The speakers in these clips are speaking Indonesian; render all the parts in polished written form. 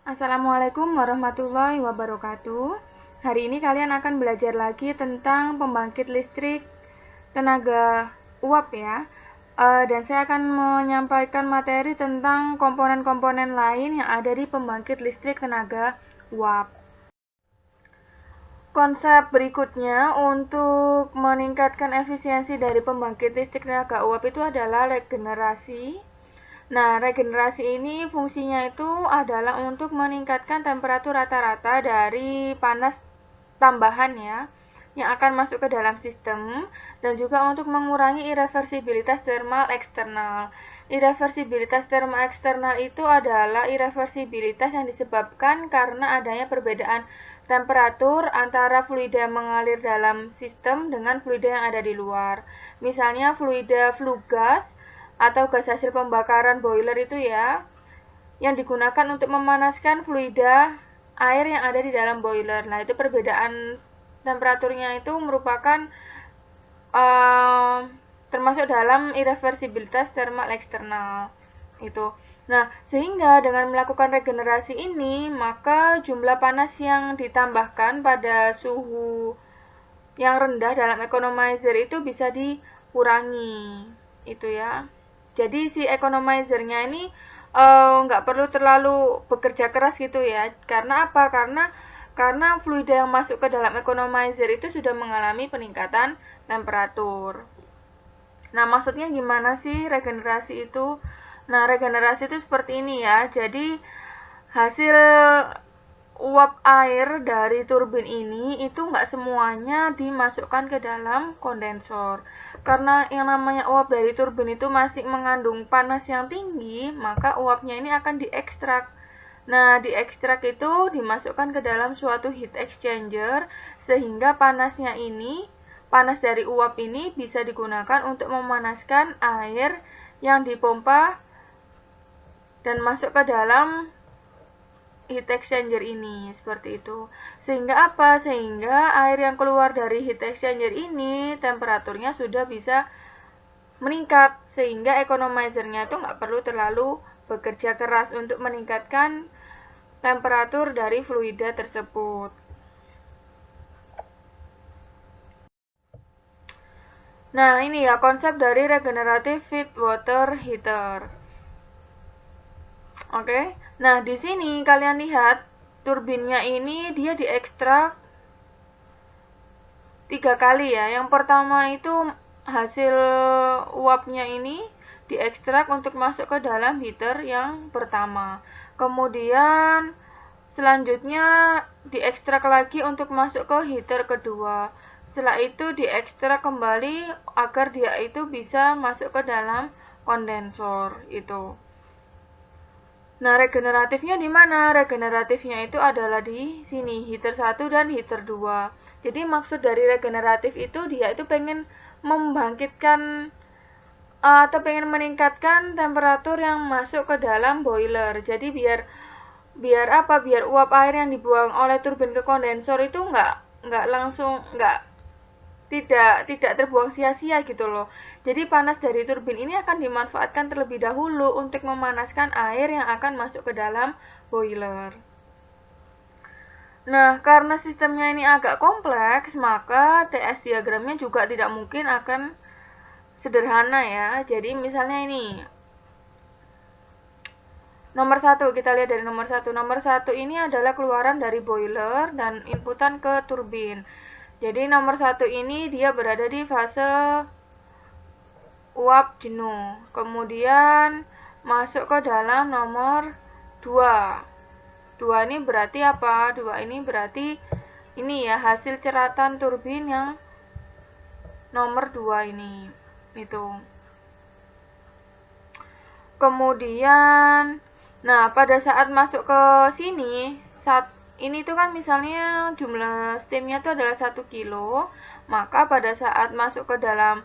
Assalamualaikum warahmatullahi wabarakatuh. Hari ini kalian akan belajar lagi tentang pembangkit listrik tenaga uap ya. Dan saya akan menyampaikan materi tentang komponen-komponen lain yang ada di pembangkit listrik tenaga uap. Konsep berikutnya untuk meningkatkan efisiensi dari pembangkit listrik tenaga uap itu adalah regenerasi. Nah, regenerasi ini fungsinya itu adalah untuk meningkatkan temperatur rata-rata dari panas tambahan ya, yang akan masuk ke dalam sistem, dan juga untuk mengurangi irreversibilitas thermal eksternal. Irreversibilitas thermal eksternal itu adalah irreversibilitas yang disebabkan karena adanya perbedaan temperatur antara fluida yang mengalir dalam sistem dengan fluida yang ada di luar. Misalnya fluida flue gas atau gas hasil pembakaran boiler itu ya, yang digunakan untuk memanaskan fluida air yang ada di dalam boiler. Nah, itu perbedaan temperaturnya itu merupakan termasuk dalam irreversibilitas thermal eksternal itu. Nah, sehingga dengan melakukan regenerasi ini, maka jumlah panas yang ditambahkan pada suhu yang rendah dalam economizer itu bisa dikurangi. Itu ya. Jadi si economizernya ini nggak perlu terlalu bekerja keras gitu ya. Karena apa? Karena fluida yang masuk ke dalam economizer itu sudah mengalami peningkatan temperatur. Nah, maksudnya gimana sih regenerasi itu? Nah, regenerasi itu seperti ini ya. Jadi hasil uap air dari turbin ini itu nggak semuanya dimasukkan ke dalam kondensor. Karena yang namanya uap dari turbin itu masih mengandung panas yang tinggi, maka uapnya ini akan diekstrak. Nah, diekstrak itu dimasukkan ke dalam suatu heat exchanger, sehingga panas dari uap ini bisa digunakan untuk memanaskan air yang dipompa dan masuk ke dalam heat exchanger ini, seperti itu. Sehingga apa? Sehingga air yang keluar dari heat exchanger ini temperaturnya sudah bisa meningkat, sehingga economizernya itu nggak perlu terlalu bekerja keras untuk meningkatkan temperatur dari fluida tersebut. Nah, ini ya konsep dari regenerative feed water heater. Oke. Nah, di sini kalian lihat turbinnya ini dia diekstrak 3 kali ya. Yang pertama itu hasil uapnya ini diekstrak untuk masuk ke dalam heater yang pertama. Kemudian selanjutnya diekstrak lagi untuk masuk ke heater kedua. Setelah itu diekstrak kembali agar dia itu bisa masuk ke dalam kondensor itu. Nah, regeneratifnya di mana? Regeneratifnya itu adalah di sini, heater 1 dan heater 2. Jadi maksud dari regeneratif itu dia itu pengen membangkitkan atau pengen meningkatkan temperatur yang masuk ke dalam boiler. Jadi biar biar apa? Biar uap air yang dibuang oleh turbin ke kondensor itu nggak langsung nggak tidak terbuang sia-sia gitu loh. Jadi panas dari turbin ini akan dimanfaatkan terlebih dahulu untuk memanaskan air yang akan masuk ke dalam boiler. Nah, karena sistemnya ini agak kompleks, maka TS diagramnya juga tidak mungkin akan sederhana ya. Jadi misalnya ini, nomor 1, kita lihat dari nomor 1. Nomor 1 ini adalah keluaran dari boiler dan inputan ke turbin. Jadi nomor 1 ini dia berada di fase uap jenuh. Kemudian masuk ke dalam nomor 2. 2 ini berarti apa? 2 ini berarti ini ya hasil ceratan turbin yang nomor 2 ini. Itu. Kemudian nah, pada saat masuk ke sini, saat ini tuh kan misalnya jumlah steamnya itu adalah 1 kilo, maka pada saat masuk ke dalam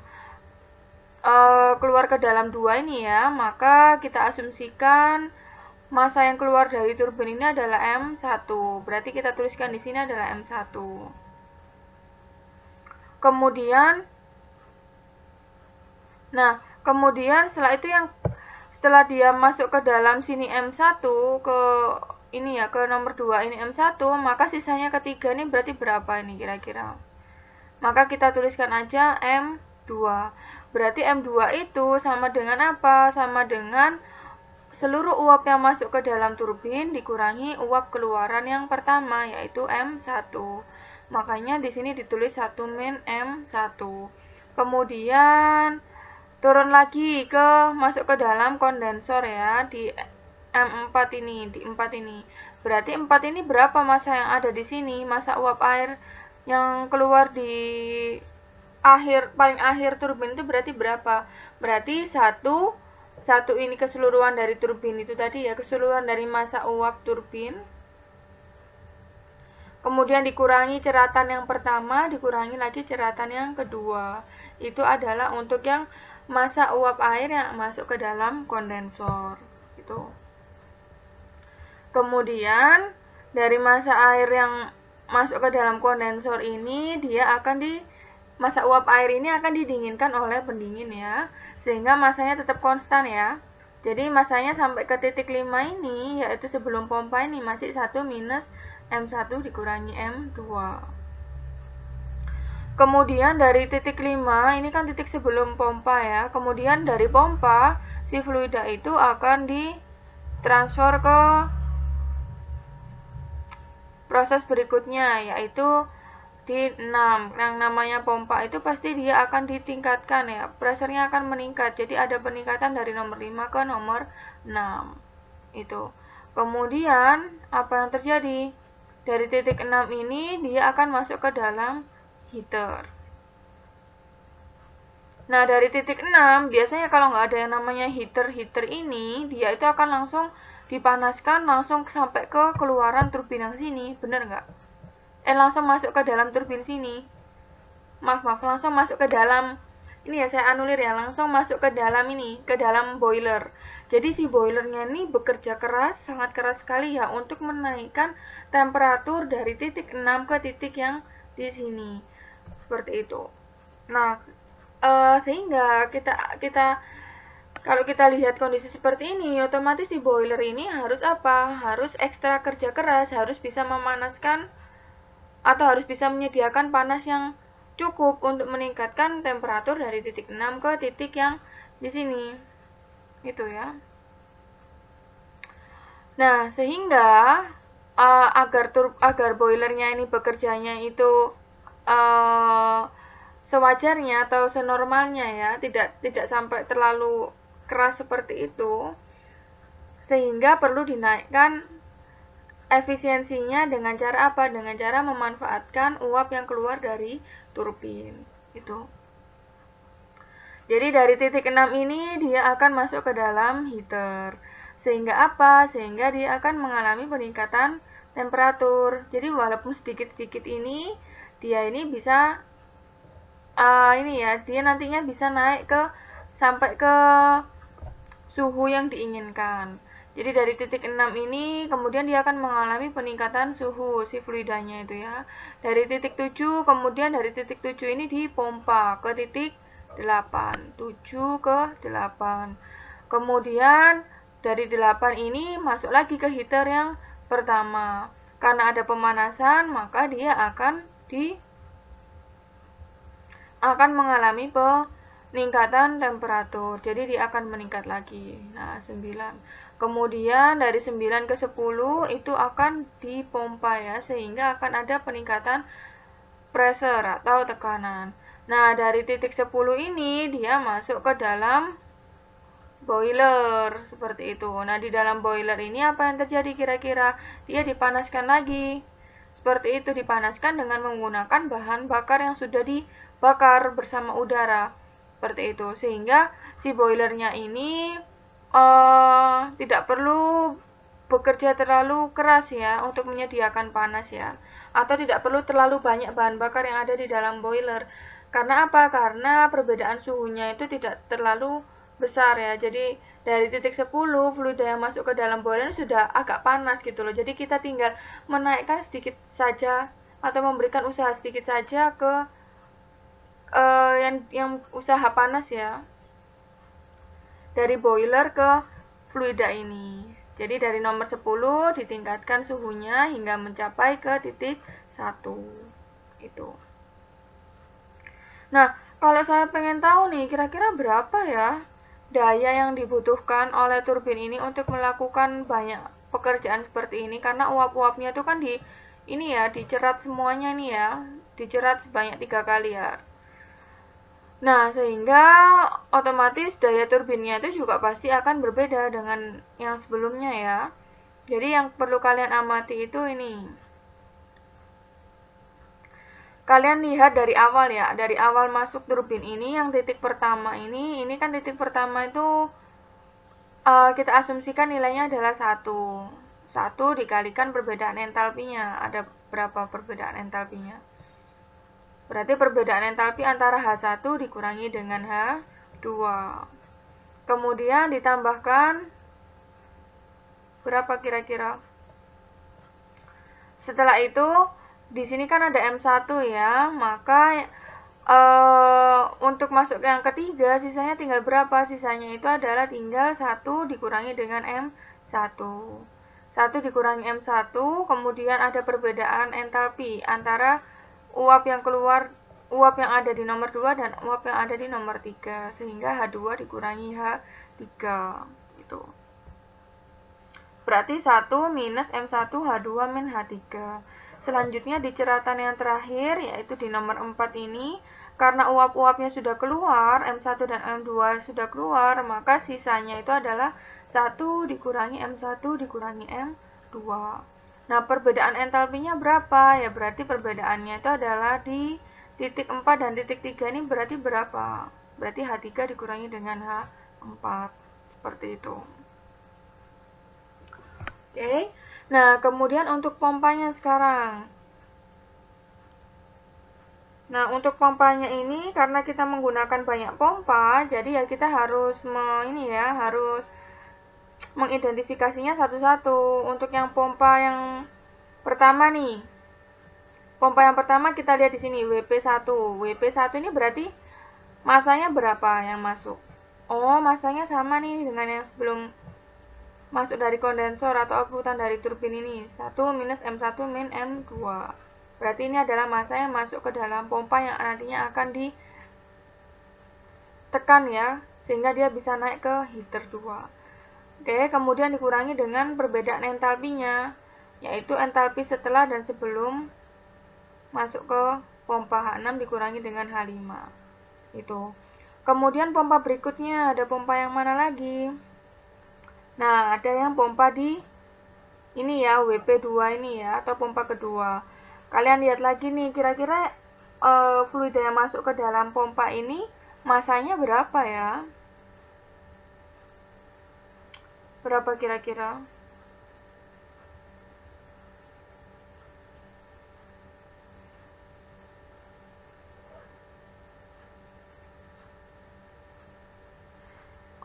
keluar ke dalam 2 ini ya, maka kita asumsikan massa yang keluar dari turbin ini adalah M1. Berarti kita tuliskan di sini adalah M1. Kemudian kemudian setelah itu setelah dia masuk ke dalam sini M1 ke ini ya, ke nomor 2 ini M1, maka sisanya ketiga ini berarti berapa ini kira-kira? Maka kita tuliskan aja M2. Berarti M2 itu sama dengan apa? Sama dengan seluruh uap yang masuk ke dalam turbin dikurangi uap keluaran yang pertama, yaitu M1. Makanya di sini ditulis 1 min M1. Kemudian turun lagi ke masuk ke dalam kondensor ya, di M4 ini, di 4 ini. Berarti 4 ini berapa massa yang ada di sini? Massa uap air yang keluar di paling akhir turbin itu berarti berapa? Berarti satu ini keseluruhan dari turbin itu tadi ya, keseluruhan dari massa uap turbin. Kemudian dikurangi ceratan yang pertama, dikurangi lagi ceratan yang kedua. Itu adalah untuk yang massa uap air yang masuk ke dalam kondensor. Gitu. Kemudian dari massa air yang masuk ke dalam kondensor ini, massa uap air ini akan didinginkan oleh pendingin ya, sehingga massanya tetap konstan ya. Jadi massanya sampai ke titik 5 ini, yaitu sebelum pompa ini masih 1 minus M1 dikurangi M2. Kemudian dari titik 5, ini kan titik sebelum pompa ya, kemudian dari pompa, si fluida itu akan ditransfer ke proses berikutnya, yaitu di 6. Yang namanya pompa itu pasti dia akan ditingkatkan ya, pressure-nya akan meningkat. Jadi ada peningkatan dari nomor 5 ke nomor 6. Itu. Kemudian apa yang terjadi? Dari titik 6 ini dia akan masuk ke dalam heater. Nah, dari titik 6 biasanya kalau nggak ada yang namanya heater ini, dia itu akan langsung dipanaskan langsung sampai ke keluaran turbin yang sini, bener nggak? Langsung masuk ke dalam turbin sini. Maaf, langsung masuk ke dalam, ini ya saya anulir ya, langsung masuk ke dalam ini, ke dalam boiler. Jadi si boilernya ini bekerja keras, sangat keras sekali ya, untuk menaikkan temperatur dari titik 6 ke titik yang di sini. Seperti itu. Nah, sehingga kita kalau kita lihat kondisi seperti ini, otomatis si boiler ini harus apa? Harus ekstra kerja keras, harus bisa memanaskan atau harus bisa menyediakan panas yang cukup untuk meningkatkan temperatur dari titik 6 ke titik yang di sini. Gitu ya. Nah, sehingga agar boilernya ini bekerjanya itu sewajarnya atau senormalnya ya, tidak sampai terlalu keras seperti itu, sehingga perlu dinaikkan efisiensinya dengan cara apa? Dengan cara memanfaatkan uap yang keluar dari turbin. Itu. Jadi dari titik 6 ini dia akan masuk ke dalam heater. Sehingga apa? Sehingga dia akan mengalami peningkatan temperatur. Jadi walaupun sedikit-sedikit ini, dia ini bisa dia nantinya bisa naik sampai ke suhu yang diinginkan. Jadi dari titik 6 ini kemudian dia akan mengalami peningkatan suhu si fluidanya itu ya. Dari titik 7, kemudian dari titik 7 ini dipompa ke titik 8, 7 ke 8. Kemudian dari 8 ini masuk lagi ke heater yang pertama. Karena ada pemanasan, maka dia akan mengalami peningkatan temperatur. Jadi dia akan meningkat lagi. Nah, 9. Kemudian dari 9 ke 10 itu akan dipompa ya, sehingga akan ada peningkatan pressure atau tekanan. Nah, dari titik 10 ini dia masuk ke dalam boiler seperti itu. Nah, di dalam boiler ini apa yang terjadi kira-kira? Dia dipanaskan lagi. Seperti itu, dipanaskan dengan menggunakan bahan bakar yang sudah dibakar bersama udara. Seperti itu, sehingga si boilernya ini tidak perlu bekerja terlalu keras ya untuk menyediakan panas ya, atau tidak perlu terlalu banyak bahan bakar yang ada di dalam boiler. Karena apa? Karena perbedaan suhunya itu tidak terlalu besar ya. Jadi dari titik 10 fluida yang masuk ke dalam boiler sudah agak panas gitu loh. Jadi kita tinggal menaikkan sedikit saja atau memberikan usaha sedikit saja ke yang usaha panas ya, dari boiler ke fluida ini. Jadi dari nomor 10 ditingkatkan suhunya hingga mencapai ke titik 1. Itu. Nah, kalau saya pengen tahu nih, kira-kira berapa ya daya yang dibutuhkan oleh turbin ini untuk melakukan banyak pekerjaan seperti ini, karena uap-uapnya itu kan dicerat semuanya nih ya, dicerat sebanyak 3 kali ya. Nah, sehingga otomatis daya turbinnya itu juga pasti akan berbeda dengan yang sebelumnya ya. Jadi yang perlu kalian amati itu ini. Kalian lihat dari awal ya, dari awal masuk turbin ini, yang titik pertama ini kan titik pertama itu kita asumsikan nilainya adalah 1. 1 dikalikan perbedaan entalpinya. Ada berapa perbedaan entalpinya? Berarti perbedaan entalpi antara H1 dikurangi dengan H2. Kemudian ditambahkan berapa kira-kira? Setelah itu, di sini kan ada M1 ya, maka untuk masuk ke yang ketiga, sisanya tinggal berapa? Sisanya itu adalah tinggal 1 dikurangi dengan M1. 1 dikurangi M1, kemudian ada perbedaan entalpi antara uap yang ada di nomor 2 dan uap yang ada di nomor 3, sehingga H2 dikurangi H3 gitu. Berarti 1 minus M1 H2 min H3. Selanjutnya di ceratan yang terakhir, yaitu di nomor 4 ini, karena uap-uapnya sudah keluar, M1 dan M2 sudah keluar, maka sisanya itu adalah 1 dikurangi M1 dikurangi M2. Nah, perbedaan entalpinya berapa? Ya, berarti perbedaannya itu adalah di titik 4 dan titik 3 ini berarti berapa? Berarti H3 dikurangi dengan H4. Seperti itu. Oke. Nah, kemudian untuk pompanya sekarang. Nah, untuk pompanya ini karena kita menggunakan banyak pompa, jadi ya kita harus harus mengidentifikasinya satu-satu. Untuk yang pompa yang pertama nih. Pompa yang pertama kita lihat di sini WP1. WP1 ini berarti masanya berapa yang masuk? Oh, masanya sama nih dengan yang sebelum masuk dari kondensor atau outputan dari turbin ini. 1 minus M1 min M2. Berarti ini adalah massa yang masuk ke dalam pompa yang nantinya akan ditekan ya, sehingga dia bisa naik ke heater 2. Oke, kemudian dikurangi dengan perbedaan entalpinya, yaitu entalpi setelah dan sebelum masuk ke pompa H6 dikurangi dengan H5. Itu. Kemudian pompa berikutnya, ada pompa yang mana lagi? Nah, ada yang pompa di ini ya, WP2 ini ya, atau pompa kedua. Kalian lihat lagi nih, kira-kira fluida yang masuk ke dalam pompa ini masanya berapa ya? Berapa kira-kira?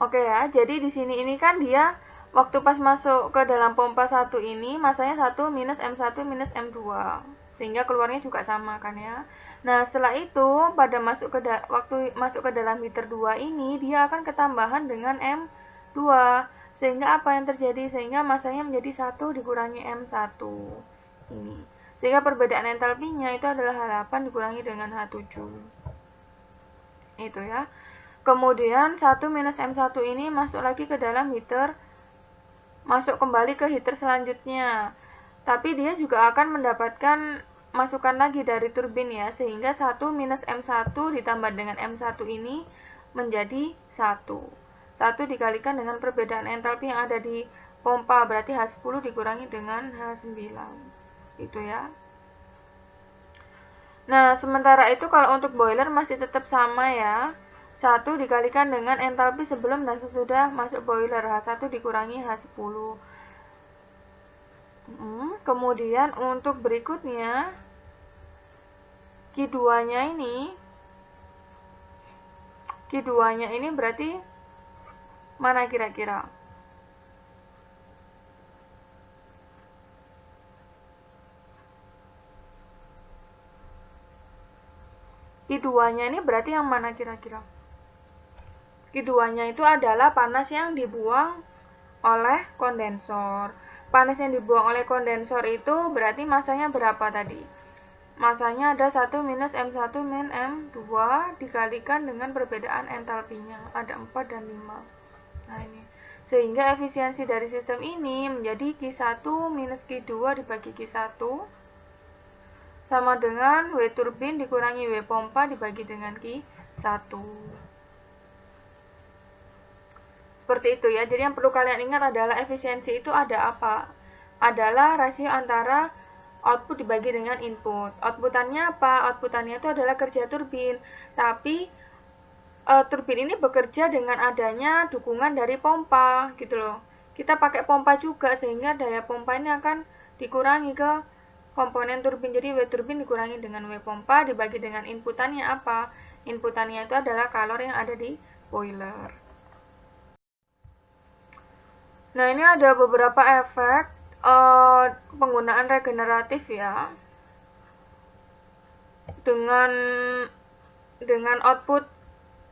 Oke ya, jadi di sini ini kan dia waktu pas masuk ke dalam pompa 1 ini masanya 1 minus M1 minus M2. Sehingga keluarnya juga sama kan ya. Nah, setelah itu pada waktu masuk ke dalam heater 2 ini dia akan ketambahan dengan M2. Sehingga apa yang terjadi? Sehingga masanya menjadi 1 dikurangi M1. Ini. Sehingga perbedaan entalpinya itu adalah H8 dikurangi dengan H7. Itu ya. Kemudian 1 minus M1 ini masuk lagi ke dalam heater, masuk kembali ke heater selanjutnya. Tapi dia juga akan mendapatkan masukan lagi dari turbin ya, sehingga 1 minus M1 ditambah dengan M1 ini menjadi 1. 1 dikalikan dengan perbedaan entalpi yang ada di pompa, berarti H10 dikurangi dengan H9. Itu ya. Nah, sementara itu kalau untuk boiler masih tetap sama ya. 1 dikalikan dengan entalpi sebelum dan sesudah masuk boiler, H1 dikurangi H10. Kemudian untuk berikutnya, Q2-nya ini berarti mana kira-kira? Q2-nya ini berarti yang mana kira-kira? Q2-nya itu adalah panas yang dibuang oleh kondensor. Panas yang dibuang oleh kondensor itu berarti masanya berapa tadi? Masanya ada 1 minus M1 min M2 dikalikan dengan perbedaan entalpinya. Ada 4 dan 5. Nah ini. Sehingga efisiensi dari sistem ini menjadi Q1 minus Q2 dibagi Q1 sama dengan W turbin dikurangi W pompa dibagi dengan Q1. Seperti itu ya. Jadi yang perlu kalian ingat adalah efisiensi itu ada apa? Adalah rasio antara output dibagi dengan input. Outputannya apa? Outputannya itu adalah kerja turbin. Tapi turbin ini bekerja dengan adanya dukungan dari pompa gitu loh. Kita pakai pompa juga sehingga daya pompa ini akan dikurangi ke komponen turbin. Jadi W turbin dikurangi dengan W pompa dibagi dengan inputannya apa? Inputannya itu adalah kalori yang ada di boiler. Nah, ini ada beberapa efek penggunaan regeneratif ya. Dengan output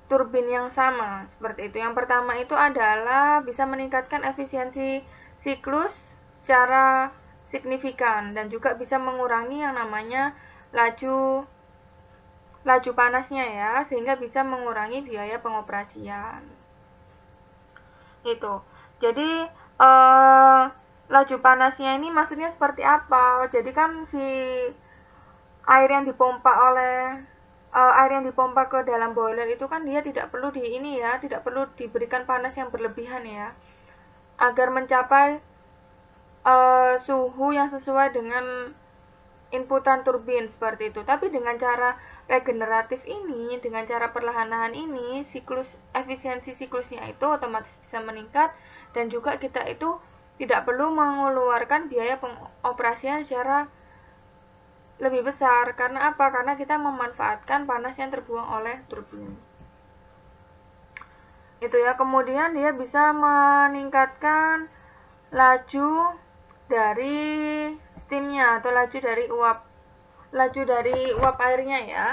turbin yang sama seperti itu. Yang pertama itu adalah bisa meningkatkan efisiensi siklus secara signifikan dan juga bisa mengurangi yang namanya laju panasnya ya, sehingga bisa mengurangi biaya pengoperasian. Itu. Jadi laju panasnya ini maksudnya seperti apa? Jadi kan si air yang dipompa ke dalam boiler itu kan dia tidak perlu tidak perlu diberikan panas yang berlebihan ya, agar mencapai suhu yang sesuai dengan inputan turbin seperti itu. Tapi dengan cara regeneratif ini, dengan cara perlahan-lahan ini, efisiensi siklusnya itu otomatis bisa meningkat dan juga kita itu tidak perlu mengeluarkan biaya pengoperasian secara lebih besar. Karena apa? Karena kita memanfaatkan panas yang terbuang oleh turbin. Itu ya. Kemudian dia bisa meningkatkan laju dari steamnya atau laju dari uap airnya ya,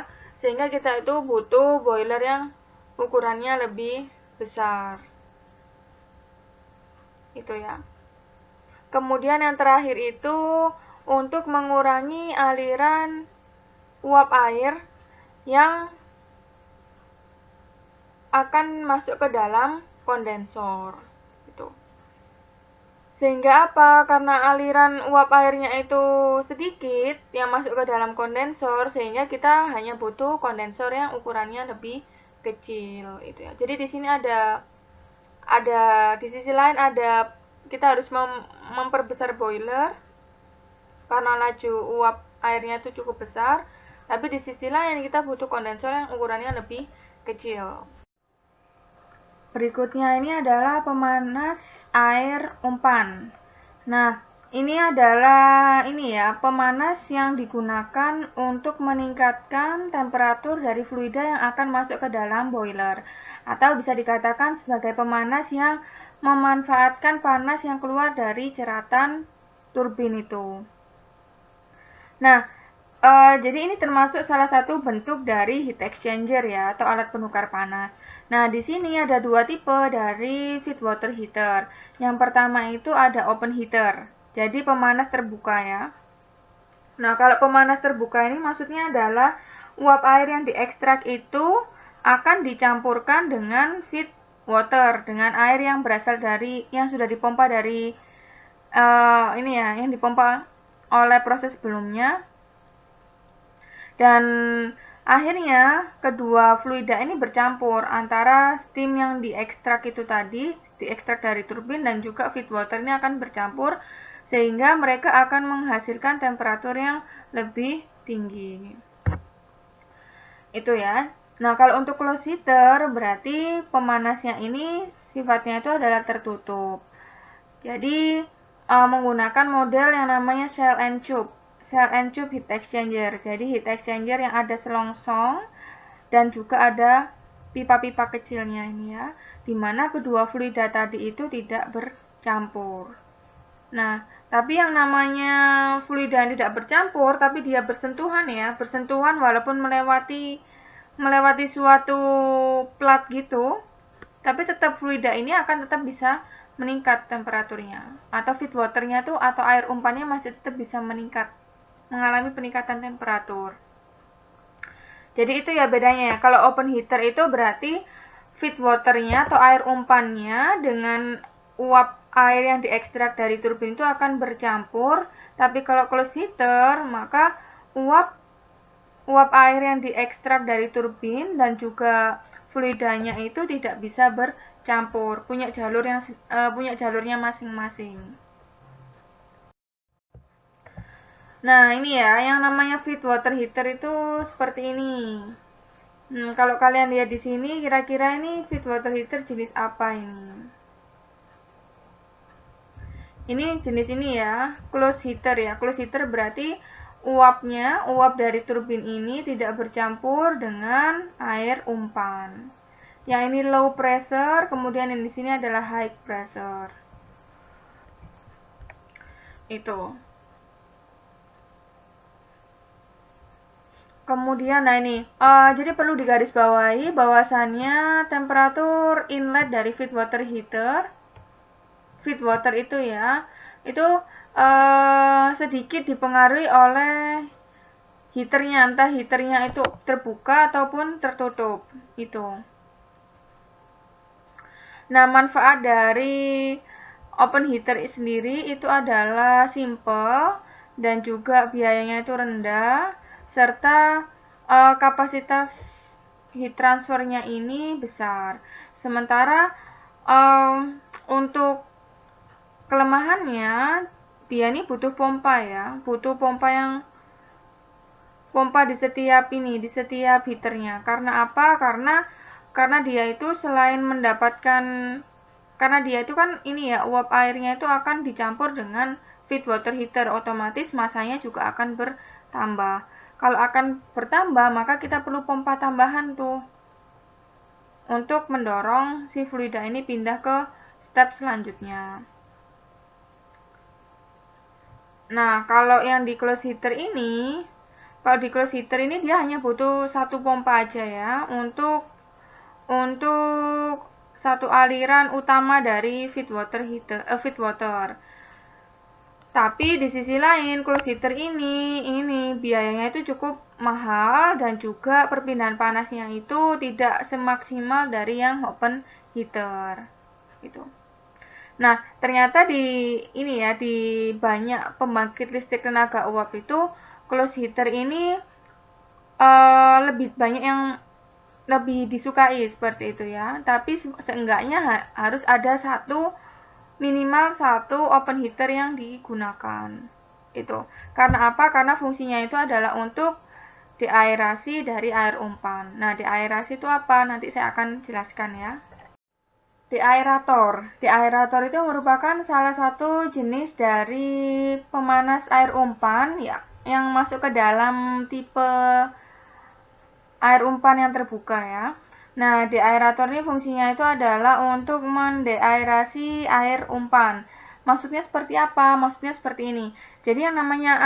sehingga kita itu butuh boiler yang ukurannya lebih besar. Itu ya. Kemudian yang terakhir itu untuk mengurangi aliran uap air yang akan masuk ke dalam kondensor. Gitu. Sehingga apa? Karena aliran uap airnya itu sedikit yang masuk ke dalam kondensor, sehingga kita hanya butuh kondensor yang ukurannya lebih kecil. Itu ya. Jadi di sini ada di sisi lain ada kita harus memperbesar boiler karena laju uap airnya itu cukup besar, tapi di sisi lain kita butuh kondensor yang ukurannya lebih kecil. Berikutnya ini adalah pemanas air umpan. Nah, ini adalah pemanas yang digunakan untuk meningkatkan temperatur dari fluida yang akan masuk ke dalam boiler, atau bisa dikatakan sebagai pemanas yang memanfaatkan panas yang keluar dari ceratan turbin itu. Nah, jadi ini termasuk salah satu bentuk dari heat exchanger ya, atau alat penukar panas. Nah, di sini ada dua tipe dari feed water heater. Yang pertama itu ada open heater, jadi pemanas terbuka ya. Nah, kalau pemanas terbuka ini maksudnya adalah uap air yang diekstrak itu akan dicampurkan dengan feed water, dengan air yang berasal dari yang sudah dipompa dari yang dipompa oleh proses sebelumnya. Dan akhirnya kedua fluida ini bercampur antara steam yang diekstrak itu tadi, diekstrak dari turbin, dan juga feed water ini akan bercampur sehingga mereka akan menghasilkan temperatur yang lebih tinggi. Itu ya. Nah, kalau untuk closed heater berarti pemanasnya ini sifatnya itu adalah tertutup. Jadi menggunakan model yang namanya shell and tube heat exchanger. Jadi heat exchanger yang ada selongsong dan juga ada pipa-pipa kecilnya ini ya, dimana kedua fluida tadi itu tidak bercampur. Nah, tapi yang namanya fluida yang tidak bercampur tapi dia bersentuhan ya, bersentuhan walaupun melewati suatu plat gitu, tapi tetap fluida ini akan tetap bisa meningkat temperaturnya, atau feed waternya tuh atau air umpannya masih tetap bisa meningkat, mengalami peningkatan temperatur. Jadi itu ya bedanya ya. Kalau open heater itu berarti feed waternya atau air umpannya dengan uap air yang diekstrak dari turbin itu akan bercampur. Tapi kalau closed heater, maka uap air yang diekstrak dari turbin dan juga fluidanya itu tidak bisa bercampur, punya jalurnya masing-masing. Nah, ini ya, yang namanya feed water heater itu seperti ini. Kalau kalian lihat di sini, kira-kira ini feed water heater jenis apa ini? Ini jenis ini ya, closed heater ya. Closed heater berarti uap dari turbin ini tidak bercampur dengan air umpan. Yang ini low pressure, kemudian yang di sini adalah high pressure. Itu. Kemudian, nah ini, jadi perlu digarisbawahi bahwasannya temperatur inlet dari feed water itu ya, itu sedikit dipengaruhi oleh heaternya, entah heaternya itu terbuka ataupun tertutup, itu. Nah, manfaat dari open heater sendiri itu adalah simple dan juga biayanya itu rendah, serta kapasitas heat transfernya ini besar. Sementara untuk kelemahannya, dia ini butuh pompa ya, butuh pompa di setiap heaternya. Karena apa? Karena dia itu selain mendapatkan, karena dia itu kan ini ya, uap airnya itu akan dicampur dengan feed water heater, otomatis masanya juga akan bertambah. Kalau akan bertambah, maka kita perlu pompa tambahan tuh untuk mendorong si fluida ini pindah ke step selanjutnya. Nah, kalau yang di closed heater ini, dia hanya butuh satu pompa aja ya untuk satu aliran utama dari feed water. Tapi di sisi lain, closed heater ini biayanya itu cukup mahal dan juga perpindahan panasnya itu tidak semaksimal dari yang open heater. Gitu. Nah, ternyata di banyak pembangkit listrik tenaga uap itu closed heater ini lebih banyak yang lebih disukai seperti itu ya. Tapi seenggaknya harus ada minimal satu open heater yang digunakan. Itu. Karena apa? Karena fungsinya itu adalah untuk deaerasi dari air umpan. Nah, deaerasi itu apa? Nanti saya akan jelaskan ya. Deaerator itu merupakan salah satu jenis dari pemanas air umpan ya, yang masuk ke dalam tipe air umpan yang terbuka ya. Nah, deaerator ini fungsinya itu adalah untuk mendeaerasi air umpan. Maksudnya seperti apa? Maksudnya seperti ini. Jadi yang namanya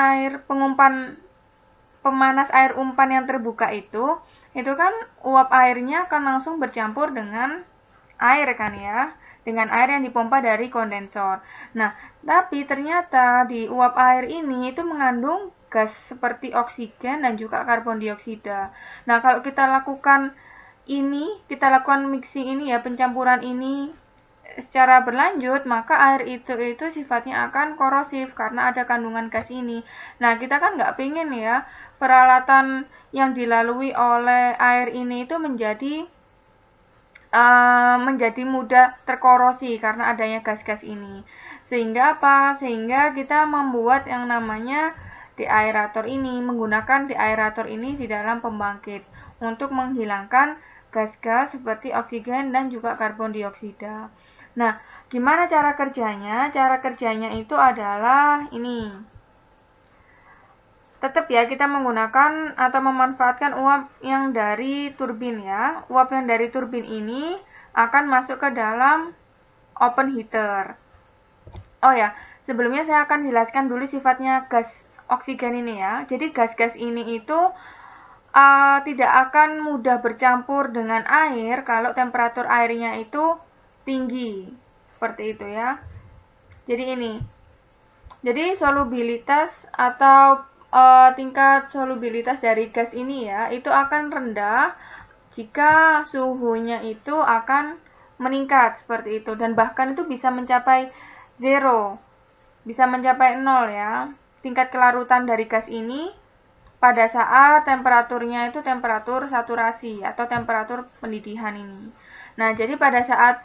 pemanas air umpan yang terbuka itu kan uap airnya akan langsung bercampur dengan air kan ya, dengan air yang dipompa dari kondensor. Nah, tapi ternyata di uap air ini itu mengandung gas seperti oksigen dan juga karbon dioksida. Nah, kalau kita lakukan mixing ini ya, pencampuran ini secara berlanjut, maka air itu sifatnya akan korosif karena ada kandungan gas ini. Nah, kita kan nggak pingin ya peralatan yang dilalui oleh air ini itu menjadi mudah terkorosi karena adanya gas-gas ini. Sehingga apa? Sehingga kita membuat yang namanya deaerator ini, menggunakan deaerator ini di dalam pembangkit untuk menghilangkan gas-gas seperti oksigen dan juga karbon dioksida. Nah, gimana cara kerjanya? Cara kerjanya itu adalah ini. Tetap ya, kita menggunakan atau memanfaatkan uap yang dari turbin ya. Uap yang dari turbin ini akan masuk ke dalam open heater. Oh ya, sebelumnya saya akan jelaskan dulu sifatnya gas oksigen ini ya. Jadi gas-gas ini itu tidak akan mudah bercampur dengan air kalau temperatur airnya itu tinggi. seperti itu ya. Jadi ini, jadi solubilitas atau tingkat solubilitas dari gas ini ya, itu akan rendah jika suhunya itu akan meningkat seperti itu, dan bahkan itu bisa mencapai 0, bisa mencapai 0 ya. Tingkat kelarutan dari gas ini pada saat temperaturnya itu temperatur saturasi atau temperatur pendidih ini. Nah, jadi pada saat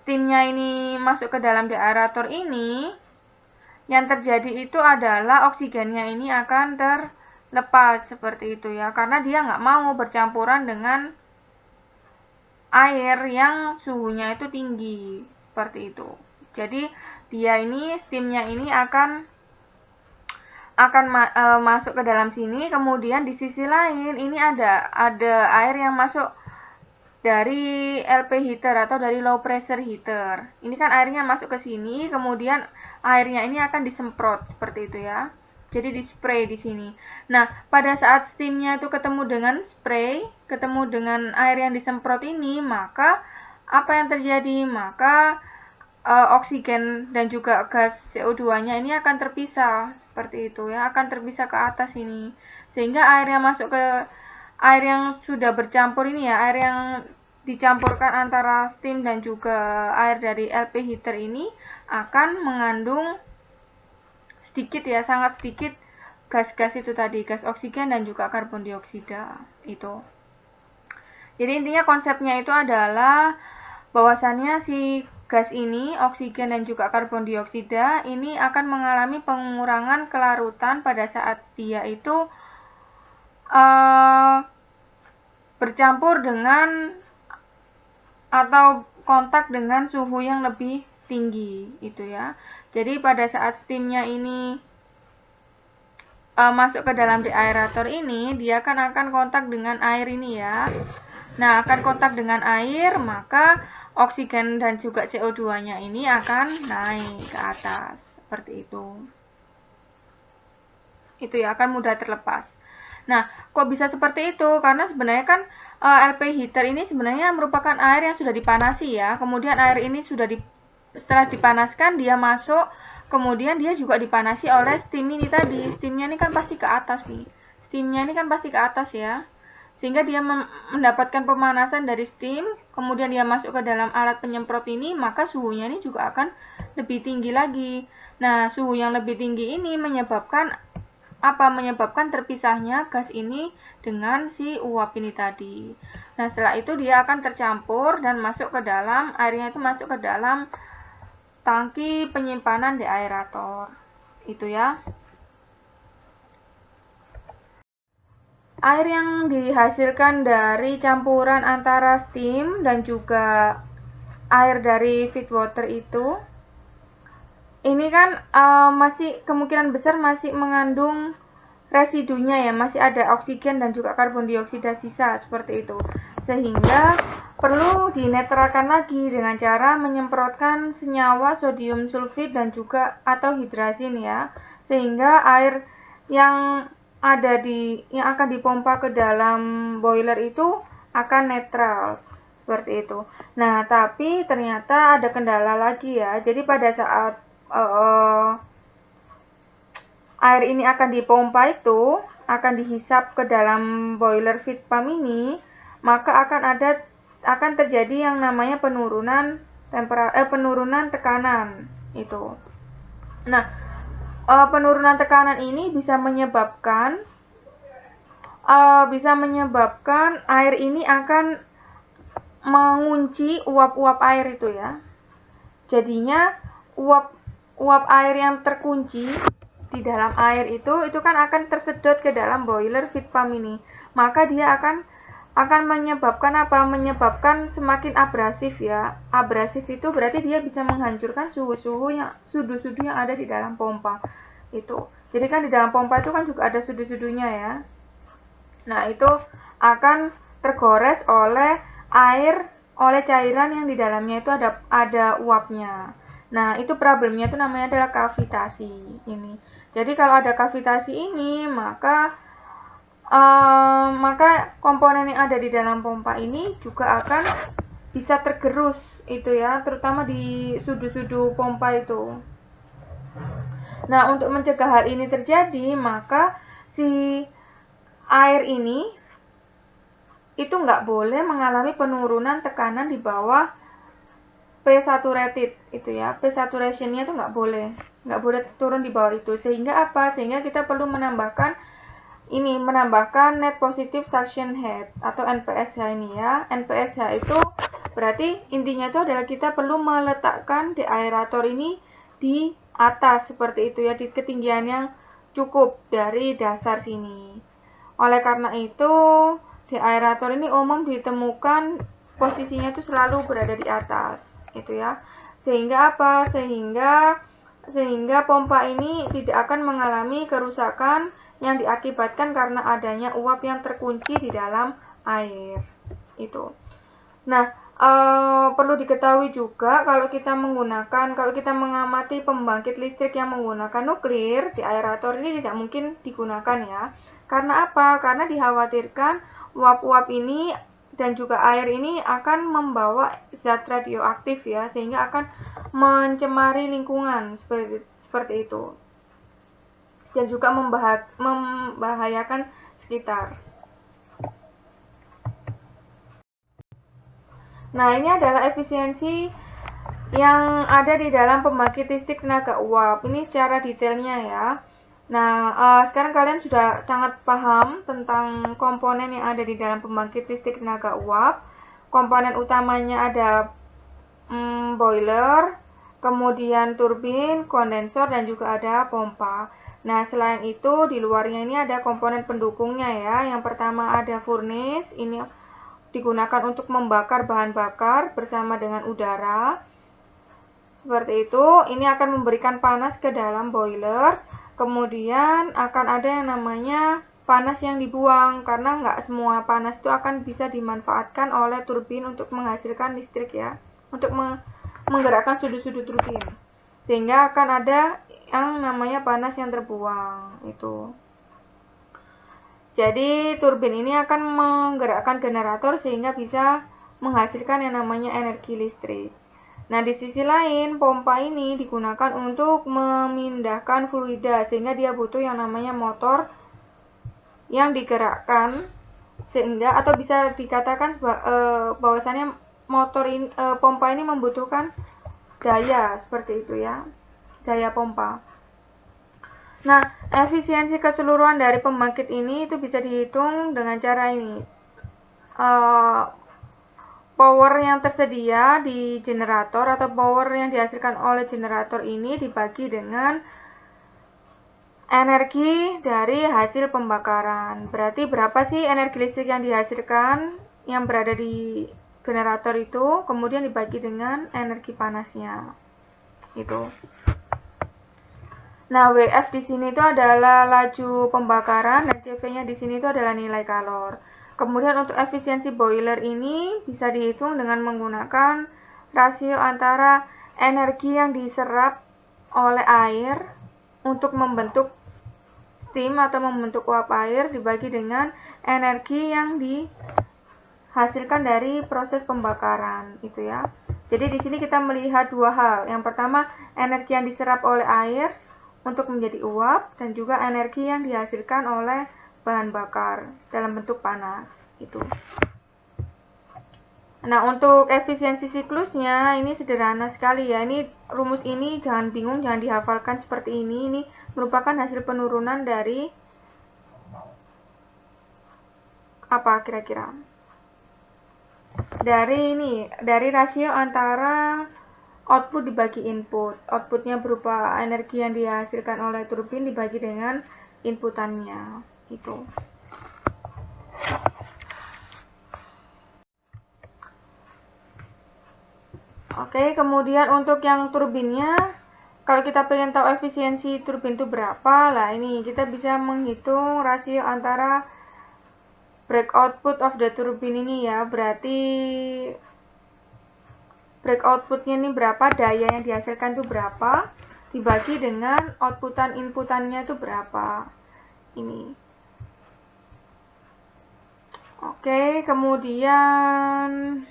steamnya ini masuk ke dalam deaerator ini, yang terjadi itu adalah oksigennya ini akan terlepas seperti itu ya, karena dia nggak mau bercampuran dengan air yang suhunya itu tinggi seperti itu. Jadi dia ini, steamnya ini akan masuk ke dalam sini, kemudian di sisi lain ini ada air yang masuk dari LP heater atau dari low pressure heater. Ini kan airnya masuk ke sini, kemudian airnya ini akan disemprot seperti itu ya. Jadi di spray di sini. Nah, pada saat steamnya itu ketemu dengan spray, ketemu dengan air yang disemprot ini, maka apa yang terjadi? Maka oksigen dan juga gas CO2-nya ini akan terpisah seperti itu ya, akan terpisah ke atas ini, sehingga air yang masuk ke air yang sudah bercampur ini ya, air yang dicampurkan antara steam dan juga air dari LP heater ini akan mengandung sedikit ya, sangat sedikit gas-gas itu tadi, gas oksigen dan juga karbon dioksida itu. Jadi intinya konsepnya itu adalah bahwasannya si gas ini, oksigen dan juga karbon dioksida ini akan mengalami pengurangan kelarutan pada saat dia itu bercampur dengan atau kontak dengan suhu yang lebih tinggi itu ya. Jadi pada saat steamnya ini masuk ke dalam deaerator ini, dia akan kontak dengan air ini ya. Nah, akan kontak dengan air, maka oksigen dan juga CO2-nya ini akan naik ke atas seperti itu. Itu ya, akan mudah terlepas. Nah, kok bisa seperti itu? Karena sebenarnya kan LP heater ini sebenarnya merupakan air yang sudah dipanasi ya. Kemudian air ini setelah dipanaskan dia masuk, kemudian dia juga dipanasi oleh steam ini tadi. Steamnya ini kan pasti ke atas nih. Steamnya ini kan pasti ke atas ya. Sehingga dia mendapatkan pemanasan dari steam, kemudian dia masuk ke dalam alat penyemprot ini, maka suhunya ini juga akan lebih tinggi lagi. Nah, suhu yang lebih tinggi ini menyebabkan terpisahnya gas ini dengan si uap ini tadi. Nah, setelah itu dia akan tercampur dan masuk ke dalam, airnya itu masuk ke dalam tangki penyimpanan deaerator. Itu ya. Air yang dihasilkan dari campuran antara steam dan juga air dari feed water itu, ini kan masih kemungkinan besar masih mengandung residunya ya, masih ada oksigen dan juga karbon dioksida sisa seperti itu, sehingga perlu dinetralkan lagi dengan cara menyemprotkan senyawa sodium sulfit dan juga atau hidrazin ya, sehingga air yang akan dipompa ke dalam boiler itu akan netral seperti itu. Nah, tapi ternyata ada kendala lagi ya. Jadi pada saat air ini akan dipompa itu, akan dihisap ke dalam boiler feed pump ini, maka akan terjadi yang namanya penurunan tekanan itu. Nah, penurunan tekanan ini bisa menyebabkan air ini akan mengunci uap-uap air itu ya. Jadinya uap air yang terkunci di dalam air itu kan akan tersedot ke dalam boiler feed pump ini. Maka dia akan menyebabkan semakin abrasif ya. Abrasif itu berarti dia bisa menghancurkan sudu-sudu yang ada di dalam pompa itu. Jadi kan di dalam pompa itu kan juga ada sudu-sudunya ya. Nah, itu akan tergores oleh cairan yang di dalamnya itu ada uapnya. Nah, itu problemnya itu namanya adalah kavitasi ini. Jadi kalau ada kavitasi ini, maka komponen yang ada di dalam pompa ini juga akan bisa tergerus itu ya, terutama di sudu-sudu pompa itu. Nah, untuk mencegah hal ini terjadi, maka si air ini itu nggak boleh mengalami penurunan tekanan di bawah P saturated itu ya. P saturation-nya itu nggak boleh turun di bawah itu. Sehingga apa? Sehingga kita perlu menambahkan net positive suction head atau NPSH ini ya. NPSH itu berarti intinya itu adalah kita perlu meletakkan deaerator ini di atas seperti itu ya, di ketinggian yang cukup dari dasar sini. Oleh karena itu, deaerator ini umum ditemukan posisinya itu selalu berada di atas, itu ya. Sehingga apa? Sehingga pompa ini tidak akan mengalami kerusakan yang diakibatkan karena adanya uap yang terkunci di dalam air. Itu. Nah, perlu diketahui juga kalau kita mengamati pembangkit listrik yang menggunakan nuklir, deaerator ini tidak mungkin digunakan ya. Karena apa? Karena dikhawatirkan uap-uap ini dan juga air ini akan membawa zat radioaktif ya, sehingga akan mencemari lingkungan seperti itu. Dan juga membahayakan sekitar. Nah, ini adalah efisiensi yang ada di dalam pembangkit listrik tenaga uap. Ini secara detailnya ya. Nah, sekarang kalian sudah sangat paham tentang komponen yang ada di dalam pembangkit listrik tenaga uap. Komponen utamanya ada boiler, kemudian turbin, kondensor, dan juga ada pompa. Nah, selain itu, di luarnya ini ada komponen pendukungnya ya. Yang pertama ada furnace, ini digunakan untuk membakar bahan bakar bersama dengan udara. Seperti itu, ini akan memberikan panas ke dalam boiler. Kemudian akan ada yang namanya panas yang dibuang, karena nggak semua panas itu akan bisa dimanfaatkan oleh turbin untuk menghasilkan listrik ya, untuk menggerakkan sudut-sudut turbin. Sehingga akan ada yang namanya panas yang terbuang itu. Jadi turbin ini akan menggerakkan generator sehingga bisa menghasilkan yang namanya energi listrik. Nah, di sisi lain, pompa ini digunakan untuk memindahkan fluida sehingga dia butuh yang namanya motor yang digerakkan sehingga, atau bisa dikatakan bahwasannya pompa ini membutuhkan daya seperti itu ya, daya pompa. Nah, efisiensi keseluruhan dari pembangkit ini itu bisa dihitung dengan cara ini. Power yang tersedia di generator atau power yang dihasilkan oleh generator ini dibagi dengan energi dari hasil pembakaran. Berarti berapa sih energi listrik yang dihasilkan yang berada di generator itu, kemudian dibagi dengan energi panasnya. Itu. Nah, WF di sini itu adalah laju pembakaran dan CV-nya di sini itu adalah nilai kalor. Kemudian untuk efisiensi boiler ini bisa dihitung dengan menggunakan rasio antara energi yang diserap oleh air untuk membentuk steam atau membentuk uap air dibagi dengan energi yang dihasilkan dari proses pembakaran itu ya. Jadi di sini kita melihat dua hal. Yang pertama, energi yang diserap oleh air untuk menjadi uap, dan juga energi yang dihasilkan oleh bahan bakar dalam bentuk panas itu. Nah, untuk efisiensi siklusnya ini sederhana sekali ya. Ini rumus ini jangan bingung, jangan dihafalkan seperti ini. Ini merupakan hasil penurunan dari apa kira-kira? Dari rasio antara output dibagi input. Outputnya berupa energi yang dihasilkan oleh turbin dibagi dengan inputannya. Itu. Oke, kemudian untuk yang turbinnya, kalau kita pengen tahu efisiensi turbin itu berapa, lah ini kita bisa menghitung rasio antara break output of the turbine ini ya. Berarti break outputnya ini berapa, daya yang dihasilkan itu berapa, dibagi dengan inputannya itu berapa. Ini. Oke, kemudian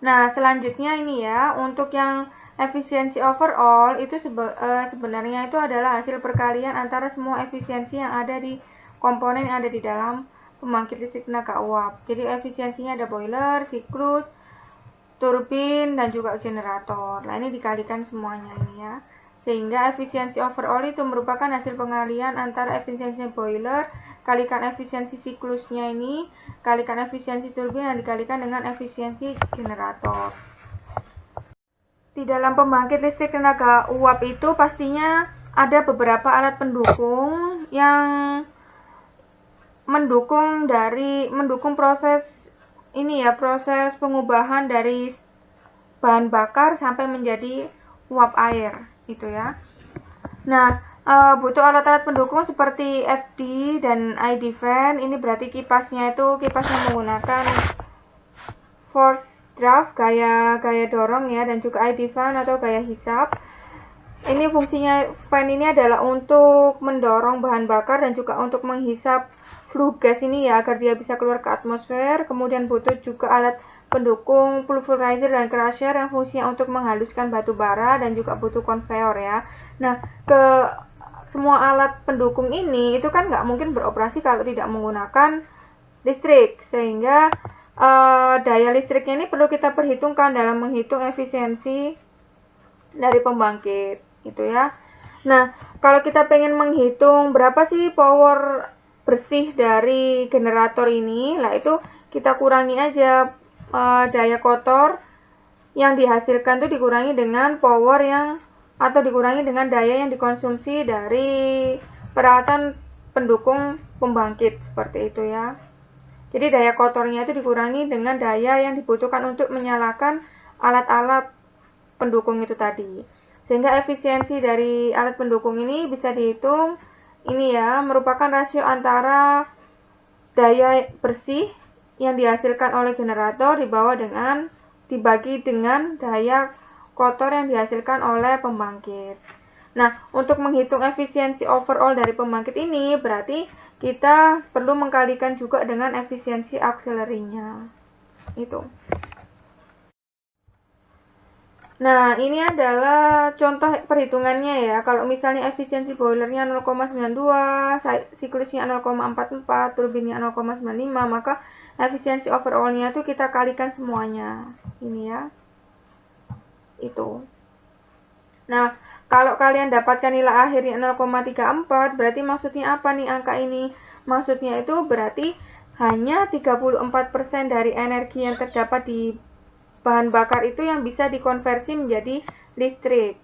Nah, selanjutnya ini ya, untuk yang efisiensi overall itu sebenarnya itu adalah hasil perkalian antara semua efisiensi yang ada di komponen yang ada di dalam pembangkit listrik tenaga uap. Jadi efisiensinya ada boiler, siklus, turbin, dan juga generator. Nah, ini dikalikan semuanya ini ya. Sehingga efisiensi overall itu merupakan hasil pengalian antara efisiensi boiler kalikan efisiensi siklusnya ini, kalikan efisiensi turbin, dan dikalikan dengan efisiensi generator. Di dalam pembangkit listrik tenaga uap itu pastinya ada beberapa alat pendukung yang mendukung proses ini ya, proses pengubahan dari bahan bakar sampai menjadi uap air itu ya. Nah, butuh alat-alat pendukung seperti FD dan ID fan. Ini berarti kipasnya itu menggunakan force draft, gaya dorong ya, dan juga ID fan atau gaya hisap. Ini fungsinya fan ini adalah untuk mendorong bahan bakar dan juga untuk menghisap flue gas ini ya, agar dia bisa keluar ke atmosfer. Kemudian butuh juga alat pendukung pulverizer dan crusher yang fungsinya untuk menghaluskan batu bara, dan juga butuh conveyor ya. Nah, semua alat pendukung ini itu kan nggak mungkin beroperasi kalau tidak menggunakan listrik, sehingga daya listriknya ini perlu kita perhitungkan dalam menghitung efisiensi dari pembangkit itu ya. Nah, kalau kita pengen menghitung berapa sih power bersih dari generator ini, lah itu kita kurangi aja daya kotor yang dihasilkan itu dikurangi dengan power atau dikurangi dengan daya yang dikonsumsi dari peralatan pendukung pembangkit seperti itu ya. Jadi daya kotornya itu dikurangi dengan daya yang dibutuhkan untuk menyalakan alat-alat pendukung itu tadi. Sehingga efisiensi dari alat pendukung ini bisa dihitung ini ya, merupakan rasio antara daya bersih yang dihasilkan oleh generator dibagi dengan daya kotor yang dihasilkan oleh pembangkit. Nah, untuk menghitung efisiensi overall dari pembangkit ini, berarti kita perlu mengkalikan juga dengan efisiensi auxiliary-nya. Itu. Nah, ini adalah contoh perhitungannya ya. Kalau misalnya efisiensi boilernya 0,92, siklusnya 0,44, turbinnya 0,95, maka efisiensi overall-nya itu kita kalikan semuanya. Ini ya. Itu. Nah, kalau kalian dapatkan nilai akhirnya 0,34, berarti maksudnya apa nih angka ini? Maksudnya itu berarti hanya 34% dari energi yang terdapat di bahan bakar itu yang bisa dikonversi menjadi listrik.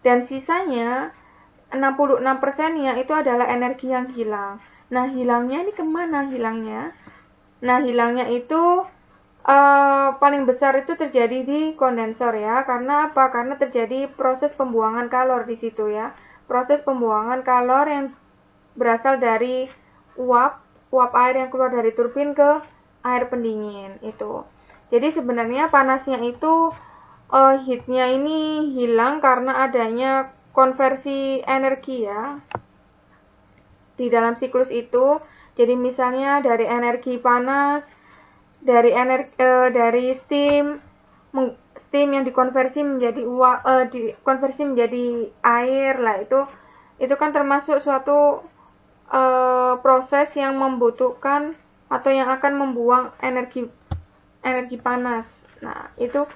Dan sisanya 66%-nya itu adalah energi yang hilang. Nah, hilangnya ini kemana hilangnya? Nah, hilangnya itu paling besar itu terjadi di kondensor ya. Karena apa? Karena terjadi proses pembuangan kalor di situ ya. Proses pembuangan kalor yang berasal dari uap air yang keluar dari turbin ke air pendingin itu. Jadi sebenarnya panasnya itu heatnya ini hilang karena adanya konversi energi ya di dalam siklus itu. Jadi misalnya dari energi panas, dari steam yang dikonversi menjadi dikonversi menjadi air lah, itu kan termasuk suatu proses yang membutuhkan atau yang akan membuang energi panas. Nah, itu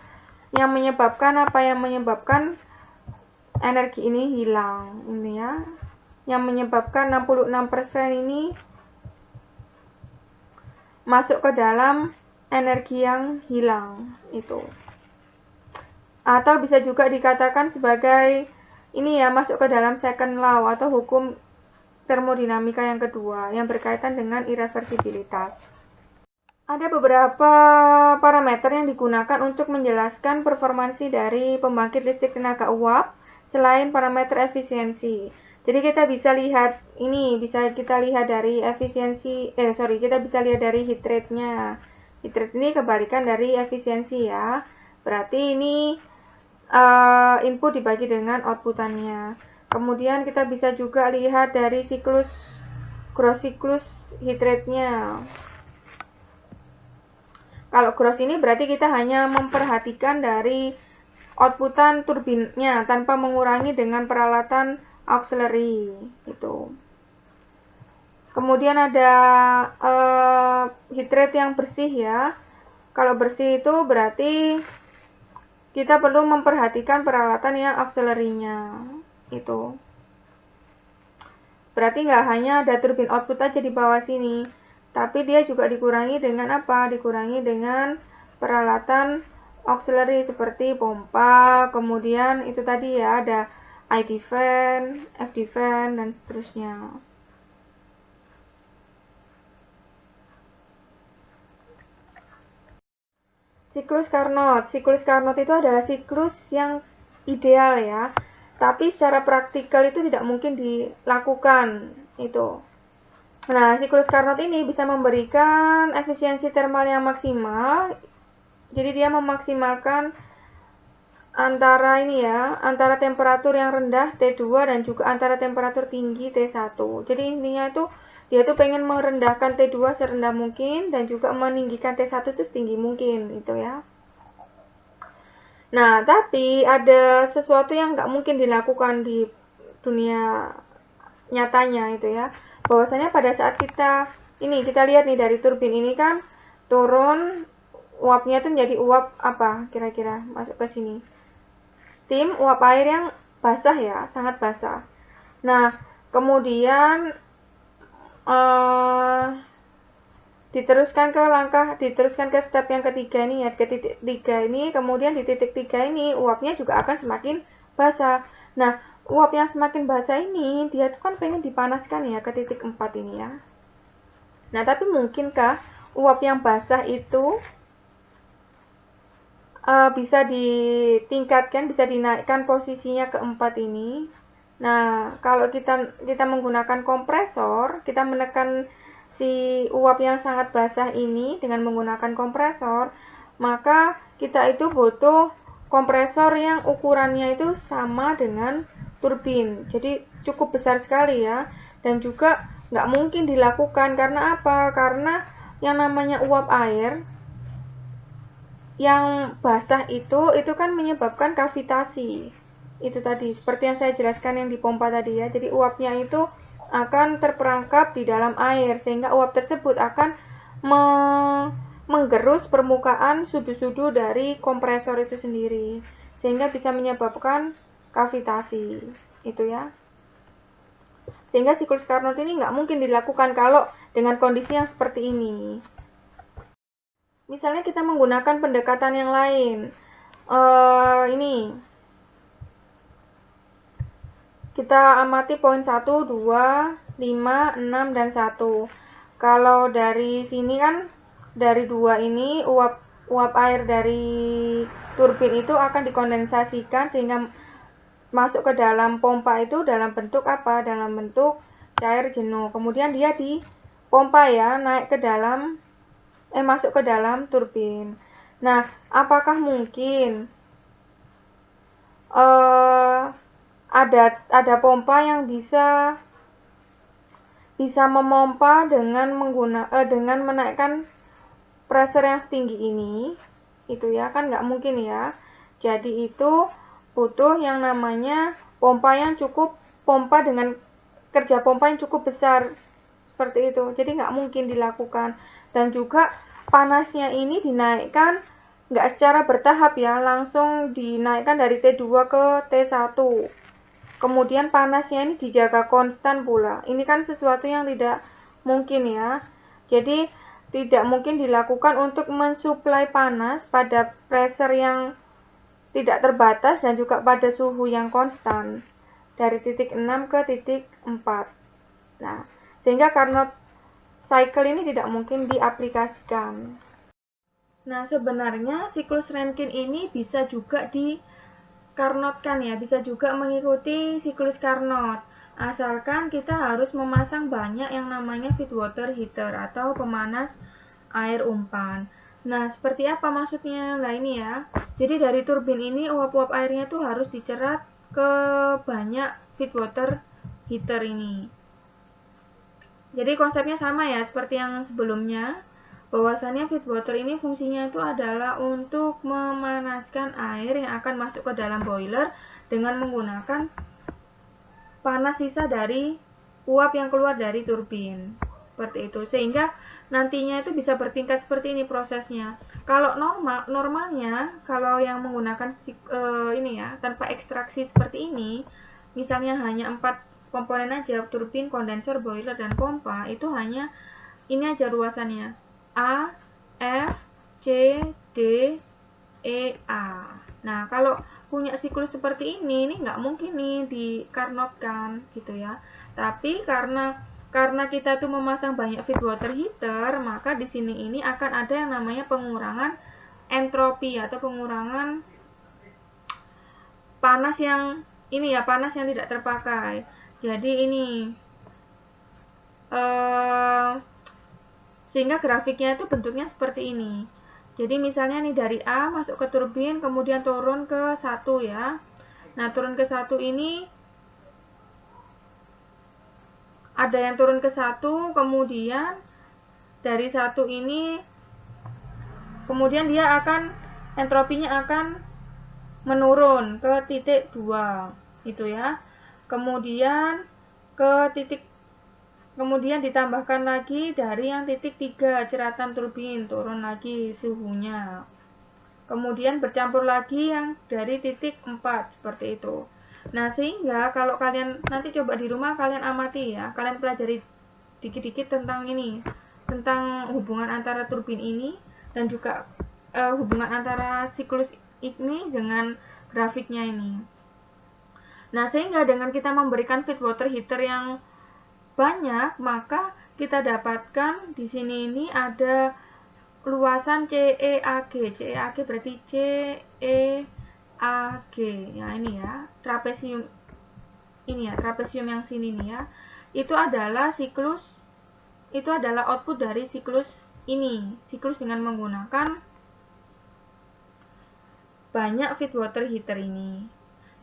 yang menyebabkan energi ini hilang ini ya. Yang menyebabkan 66% ini masuk ke dalam energi yang hilang itu. Atau bisa juga dikatakan sebagai ini ya, masuk ke dalam second law atau hukum termodinamika yang kedua yang berkaitan dengan irreversibilitas. Ada beberapa parameter yang digunakan untuk menjelaskan performansi dari pembangkit listrik tenaga uap selain parameter efisiensi. Jadi kita bisa lihat dari kita bisa lihat dari heat rate-nya. Heat rate ini kebalikan dari efisiensi ya. Berarti ini input dibagi dengan outputannya. Kemudian kita bisa juga lihat dari gross siklus heat rate-nya. Kalau gross ini berarti kita hanya memperhatikan dari outputan turbinnya tanpa mengurangi dengan peralatan auxiliary gitu. Kemudian ada heat rate yang bersih ya. Kalau bersih itu berarti kita perlu memperhatikan peralatan yang auxiliary-nya itu. Berarti nggak hanya ada turbin output aja di bawah sini, tapi dia juga dikurangi dengan apa? Dikurangi dengan peralatan auxiliary seperti pompa, kemudian itu tadi ya ada ID fan, FD fan, dan seterusnya. Siklus Carnot. Siklus Carnot itu adalah siklus yang ideal ya. Tapi secara praktikal itu tidak mungkin dilakukan itu. Nah, siklus Carnot ini bisa memberikan efisiensi termal yang maksimal. Jadi dia memaksimalkan antara ini ya, antara temperatur yang rendah T2 dan juga antara temperatur tinggi T1. Jadi intinya itu dia tuh pengen merendahkan T2 serendah mungkin dan juga meninggikan T1 itu setinggi mungkin itu ya. Nah, tapi ada sesuatu yang nggak mungkin dilakukan di dunia nyatanya itu ya. Bahwasanya pada saat kita lihat nih dari turbin ini kan turun uapnya itu menjadi uap apa kira-kira masuk ke sini. Steam, uap air yang basah ya, sangat basah. Nah, kemudian diteruskan ke step yang ketiga ini ya, ke titik 3 ini, kemudian di titik 3 ini uapnya juga akan semakin basah. Nah, uap yang semakin basah ini dia tuh kan pengen dipanaskan ya ke titik 4 ini ya. Nah, tapi mungkinkah uap yang basah itu bisa ditingkatkan, bisa dinaikkan posisinya ke 4 ini? Nah, kalau kita menggunakan kompresor, kita menekan si uap yang sangat basah ini dengan menggunakan kompresor, maka kita itu butuh kompresor yang ukurannya itu sama dengan turbin. Jadi cukup besar sekali ya. Dan juga nggak mungkin dilakukan karena apa? Karena yang namanya uap air yang basah itu kan menyebabkan kavitasi. Itu tadi, seperti yang saya jelaskan yang di pompa tadi ya. Jadi uapnya itu akan terperangkap di dalam air sehingga uap tersebut akan menggerus permukaan sudu-sudu dari kompresor itu sendiri sehingga bisa menyebabkan kavitasi. Itu ya. Sehingga siklus Carnot ini nggak mungkin dilakukan kalau dengan kondisi yang seperti ini. Misalnya kita menggunakan pendekatan yang lain. Ini kita amati poin 1, 2, 5, 6, dan 1. Kalau dari sini kan dari 2 ini uap air dari turbin itu akan dikondensasikan sehingga masuk ke dalam pompa itu dalam bentuk apa? Dalam bentuk cair jenuh. Kemudian dia dipompa ya, naik ke dalam masuk ke dalam turbin. Nah, apakah mungkin ada pompa yang bisa memompa dengan dengan menaikkan pressure yang setinggi ini? Itu ya, kan nggak mungkin ya. Jadi itu butuh yang namanya pompa dengan kerja pompa yang cukup besar seperti itu. Jadi nggak mungkin dilakukan. Dan juga panasnya ini dinaikkan nggak secara bertahap ya, langsung dinaikkan dari T2 ke T1. Kemudian panasnya ini dijaga konstan pula. Ini kan sesuatu yang tidak mungkin ya. Jadi tidak mungkin dilakukan untuk mensuplai panas pada pressure yang tidak terbatas dan juga pada suhu yang konstan dari titik 6 ke titik 4. Nah, sehingga Carnot cycle ini tidak mungkin diaplikasikan. Nah, sebenarnya siklus Rankine ini bisa juga di-Carnot-kan ya, bisa juga mengikuti siklus Carnot. Asalkan kita harus memasang banyak yang namanya feed water heater atau pemanas air umpan. Nah, seperti apa maksudnya? Nah, ini ya. Jadi dari turbin ini uap-uap airnya tuh harus dicerat ke banyak feed water heater ini. Jadi konsepnya sama ya seperti yang sebelumnya. bahwasannya feed water ini fungsinya itu adalah untuk memanaskan air yang akan masuk ke dalam boiler dengan menggunakan panas sisa dari uap yang keluar dari turbin. Seperti itu. Sehingga nantinya itu bisa bertingkat seperti ini prosesnya. Kalau normalnya kalau yang menggunakan ini ya, tanpa ekstraksi seperti ini, misalnya hanya 4 komponen aja, turbin, kondensor, boiler, dan pompa, itu hanya ini aja ruasannya, A, F, C, D, E, A. Nah, kalau punya siklus seperti ini nggak mungkin nih di Carnot kan, gitu ya. Tapi karena kita tuh memasang banyak feed water heater, maka di sini ini akan ada yang namanya pengurangan entropi atau pengurangan panas yang ini ya, panas yang tidak terpakai. Jadi ini sehingga grafiknya itu bentuknya seperti ini. Jadi misalnya nih dari A masuk ke turbin, kemudian turun ke 1 ya. Nah, turun ke 1 ini ada yang turun ke 1, kemudian dari 1 ini kemudian dia akan entropinya akan menurun ke titik 2 itu ya. Kemudian ke titik kemudian ditambahkan lagi dari yang titik 3 ceratan turbin, turun lagi suhunya. Kemudian bercampur lagi yang dari titik 4 seperti itu. Nah, sehingga kalau kalian nanti coba di rumah kalian amati ya, kalian pelajari dikit-dikit tentang ini, tentang hubungan antara turbin ini dan juga hubungan antara siklus ini dengan grafiknya ini. Nah, sehingga dengan kita memberikan feed water heater yang banyak, maka kita dapatkan di sini ini ada luasan CEAG. CEAG berarti CEAG. Ya, ini ya, trapesium ini ya, trapesium yang sini nih ya. Itu adalah output dari siklus ini. Siklus dengan menggunakan banyak feed water heater ini.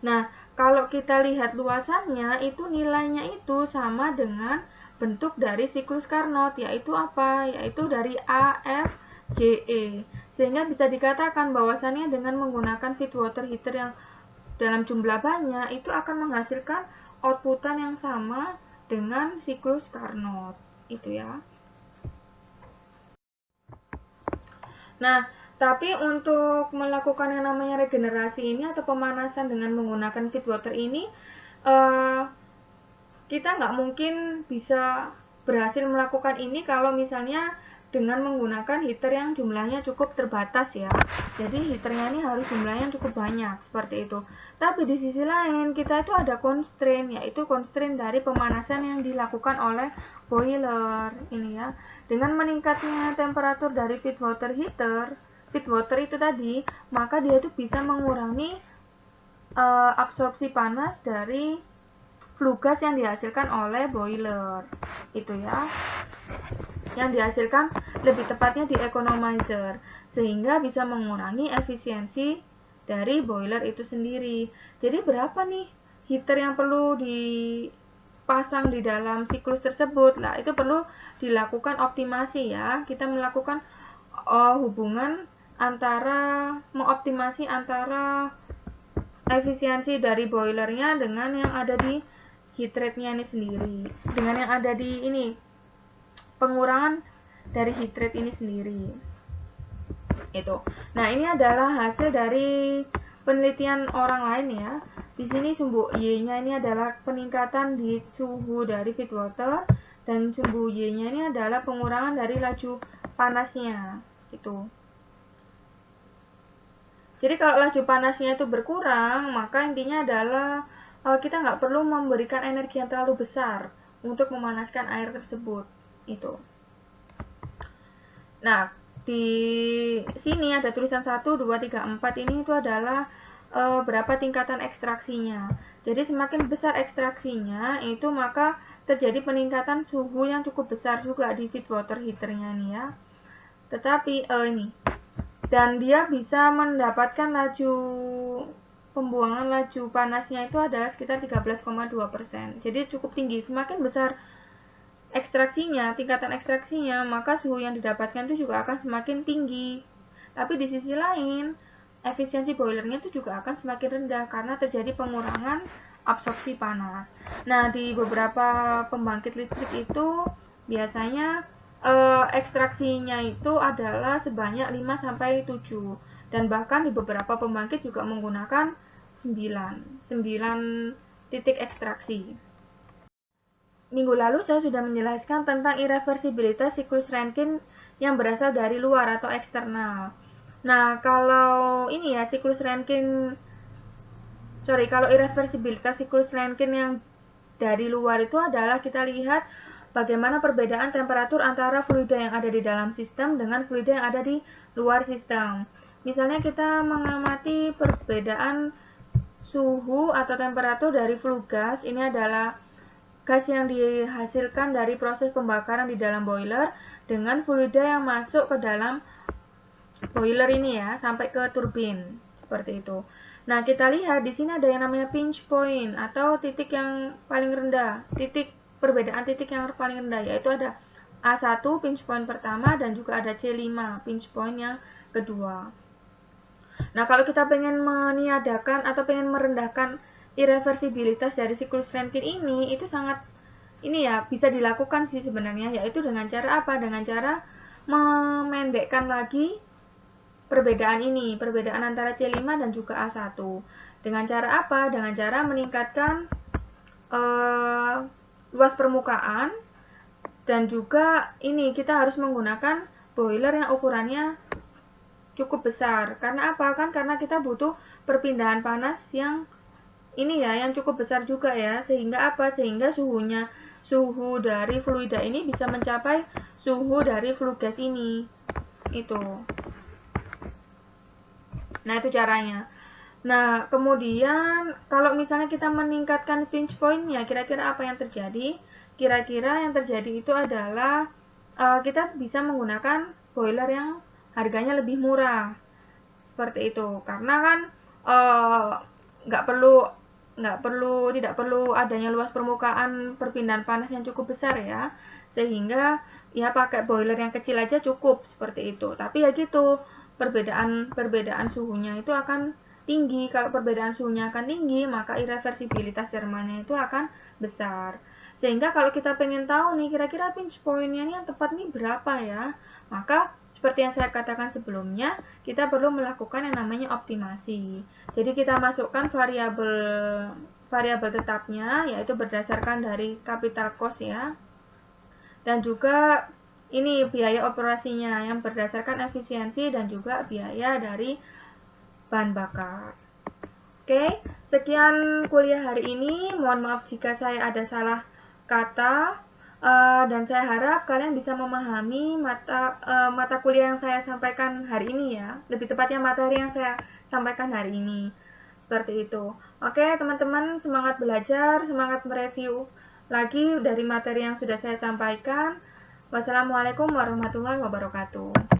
Nah, kalau kita lihat luasannya, itu nilainya itu sama dengan bentuk dari siklus Carnot, yaitu apa? Yaitu dari AFGE. Sehingga bisa dikatakan bahwasannya dengan menggunakan feed water heater yang dalam jumlah banyak, itu akan menghasilkan outputan yang sama dengan siklus Carnot. Itu ya. Nah, tapi untuk melakukan yang namanya regenerasi ini atau pemanasan dengan menggunakan feed water ini, kita nggak mungkin bisa berhasil melakukan ini kalau misalnya dengan menggunakan heater yang jumlahnya cukup terbatas ya. Jadi heaternya ini harus jumlahnya cukup banyak seperti itu. Tapi di sisi lain kita itu ada constraint, yaitu constraint dari pemanasan yang dilakukan oleh boiler ini ya. Dengan meningkatnya temperatur dari feed water heater, feed water itu tadi, maka dia itu bisa mengurangi absorpsi panas dari flue gas yang dihasilkan oleh boiler itu ya, yang dihasilkan lebih tepatnya di economizer, sehingga bisa mengurangi efisiensi dari boiler itu sendiri. Jadi berapa nih heater yang perlu dipasang di dalam siklus tersebut? Nah, itu perlu dilakukan optimasi ya. Kita melakukan hubungan antara mengoptimasi antara efisiensi dari boilernya dengan yang ada di heat rate-nya ini sendiri, dengan yang ada di ini pengurangan dari heat rate ini sendiri itu. Nah, ini adalah hasil dari penelitian orang lain ya. Di sini sumbu Y-nya ini adalah peningkatan di suhu dari feed water, dan sumbu Y-nya ini adalah pengurangan dari laju panasnya gitu. Jadi kalau laju panasnya itu berkurang, maka intinya adalah kita nggak perlu memberikan energi yang terlalu besar untuk memanaskan air tersebut itu. Nah, di sini ada tulisan 1, 2, 3, 4 ini itu adalah berapa tingkatan ekstraksinya. Jadi semakin besar ekstraksinya itu maka terjadi peningkatan suhu yang cukup besar juga di feed water heaternya nih ya. Tetapi ini dan dia bisa mendapatkan laju pembuangan laju panasnya itu adalah sekitar 13,2%. Jadi cukup tinggi. Semakin besar tingkatan ekstraksinya, maka suhu yang didapatkan itu juga akan semakin tinggi. Tapi di sisi lain, efisiensi boilernya itu juga akan semakin rendah karena terjadi pengurangan absorpsi panas. Nah, di beberapa pembangkit listrik itu biasanya ekstraksinya itu adalah sebanyak 5-7, dan bahkan di beberapa pembangkit juga menggunakan 9 titik ekstraksi. Minggu lalu saya sudah menjelaskan tentang irreversibilitas siklus Rankine yang berasal dari luar atau eksternal. Nah, kalau ini ya kalau irreversibilitas siklus Rankine yang dari luar itu adalah kita lihat bagaimana perbedaan temperatur antara fluida yang ada di dalam sistem dengan fluida yang ada di luar sistem. Misalnya kita mengamati perbedaan suhu atau temperatur dari flue gas, ini adalah gas yang dihasilkan dari proses pembakaran di dalam boiler dengan fluida yang masuk ke dalam boiler ini ya, sampai ke turbin, seperti itu. Nah, kita lihat di sini ada yang namanya pinch point atau titik yang paling rendah, perbedaan titik yang paling rendah, yaitu ada A1 pinch point pertama dan juga ada C5 pinch point yang kedua. Nah, kalau kita pengen meniadakan atau pengen merendahkan irreversibilitas dari siklus Rankine ini, itu sangat bisa dilakukan sih sebenarnya, yaitu dengan cara apa? Dengan cara memendekkan lagi perbedaan antara C5 dan juga A1. Dengan cara apa? Dengan cara meningkatkan luas permukaan, dan juga kita harus menggunakan boiler yang ukurannya cukup besar. Karena apa? Karena kita butuh perpindahan panas yang cukup besar juga ya. Sehingga apa? Sehingga suhu dari fluida ini bisa mencapai suhu dari flue gas ini. Nah, itu caranya. Nah, kemudian kalau misalnya kita meningkatkan pinch point-nya, kira-kira apa yang terjadi? Kira-kira yang terjadi itu adalah kita bisa menggunakan boiler yang harganya lebih murah. Seperti itu. Karena kan tidak perlu adanya luas permukaan perpindahan panas yang cukup besar ya. Sehingga ya pakai boiler yang kecil aja cukup, seperti itu. Tapi ya gitu, perbedaan suhunya itu akan tinggi. Kalau perbedaan suhunya akan tinggi, maka irreversibilitas Jermannya itu akan besar. Sehingga kalau kita pengen tahu nih kira-kira pinch point-nya yang tepat nih berapa ya, maka seperti yang saya katakan sebelumnya, kita perlu melakukan yang namanya optimasi. Jadi kita masukkan variabel tetapnya, yaitu berdasarkan dari capital cost ya, dan juga biaya operasinya yang berdasarkan efisiensi dan juga biaya dari bahan bakar. Oke, sekian kuliah hari ini. Mohon maaf jika saya ada salah kata, dan saya harap kalian bisa memahami mata kuliah yang saya sampaikan hari ini ya. Lebih tepatnya materi yang saya sampaikan hari ini. Seperti itu. Oke, teman-teman, semangat belajar, semangat mereview lagi dari materi yang sudah saya sampaikan. Wassalamualaikum warahmatullahi wabarakatuh.